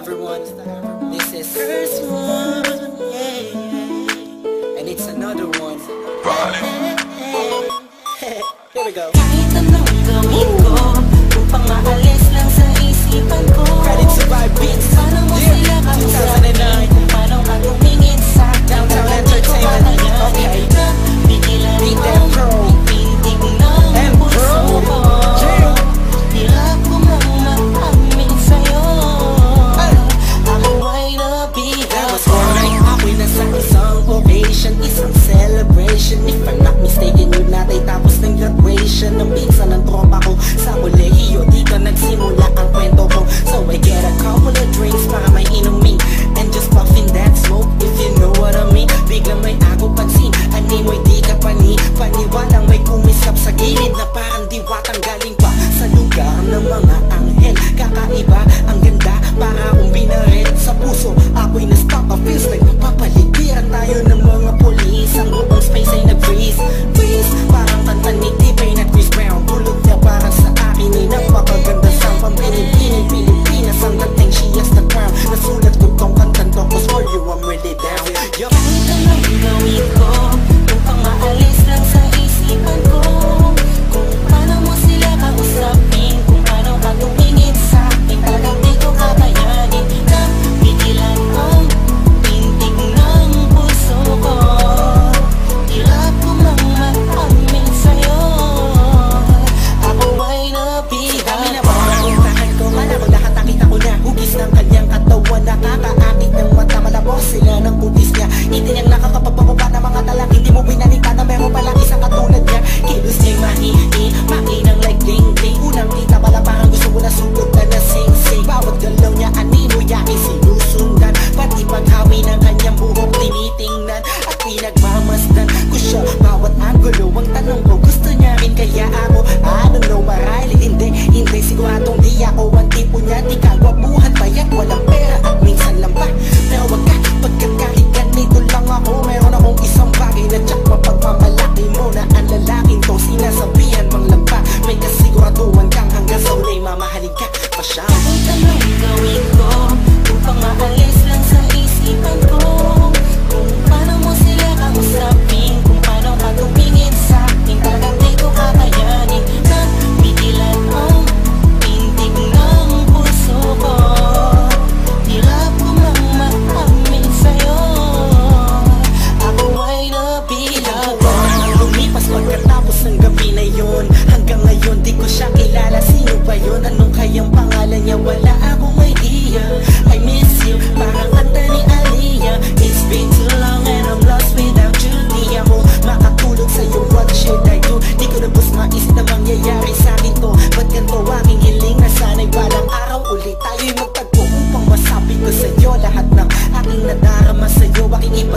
everyone. This is first one, yeah. And it's another one. Here we go. Kahit anong gawin ko upang maalis lang sa isipan ko. Credit to Vibe Beats. Paano mo sila kausapin? Kung paano ka tumingin sa Downtown Entertainment. Okay. Bigilan mo pintig ng puso ko. Hirap ko mang maamin sa'yo. Ako ay nabilang. That was alright. Ako'y nasa isang occasion, isang celebration. If I'm not mistaken, yun natin tapos ng graduation ng pinsan ng tropa ko sa kolehiyo. Dito nagsimula ang kwento ko. So I get a couple of drinks para may inumin and just puffing that smoke, if you know what I mean. Biglang may ako pansin, animoy di ka paniwalang may kumislap sa gilid na parang diwatang galing pa sa lugar ng mga anghel. Kakaiba, ang ganda, para akong binaret sa puso. Ako'y na-stop, I feels like papaligiran tayo ng mga polis. Ang buong space ay nag-freeze, parang kanta ni T-Pain at Chris Brown. Tulog niya parang sa akin ay napakaganda sa pampinig-pinig Pilipinas. Ang dating she has the crown. Nasulat ko tong kantan to, cause for you I'm really down. Yup. Kahit anong gawin ko upang maalis lang sa isipan ko. Kung paano mo sila kausapin, kung paano ka tumingin sa akin. Talagang di ko kakayanin na pigilan ang pintig ng puso ko. Hirap ko mang maamin sa'yo. Ako ay nabilang. Kami na pagkakuntahan ko, mana ko lahat nakita ko na hugis ng kanyang katawan. Nakakaakit ng mata, malabos sila ng kutis niya. Hindi niyang nakakapagpapaba ng mga talak. Hindi mo binalita na meron palang isang katulad niya. Kilos niya'y makinang like ding-ding. Unang kita pala parang gusto mo na sugod na nasing-sing. Bawat galaw niya animo yakin sinusundan. Pati paghawi ng kanyang buhok tinitingnan at pinagmamasdan ko siya. Bawat angulo ang tanong ko, gusto niya rin kaya ako? I don't know, marahil hindi siguradong di ako ang tipo niya. Di kagwapuhan, payat, walang pera at minsan lang pa. Pero wag ka, pagkat kahit ganito lang ako, meron akong isang bagay na tsak mapagmamalaki mo na ang lalaking to. Sinasabihan mang lampa, may kasiguraduhan kang hanggang sa ulay mamahalin ka pa siya. Kahit anong gawin ko upang maalis lang sa isipan ko. Kung paano mo sila kausapin, kung paano ka tumingin sa akin. Talagang di ko kakayanin na pigilan ang pintig ng puso ko. Hirap ko mang maamin sa'yo. Ako ay nabilang. Lumipas pagkatapos ng gabi na yun. Hanggang ngayon di ko siya kilala. Sino ba yun? Anong kayang pangalan niya? Wala akong idea. I miss you, parang kanta ni Aliyah. It's been too long and I'm lost without you. Di ako makatulog sa'yo, what should I do? Di ko na bus mais na mangyayari sa'kin to. Ba't ganito aking hiling na sana'y balang araw ulit tayo'y magtagpo upang masabi ko sa'yo lahat ng aking nadarama sa'yo. Aking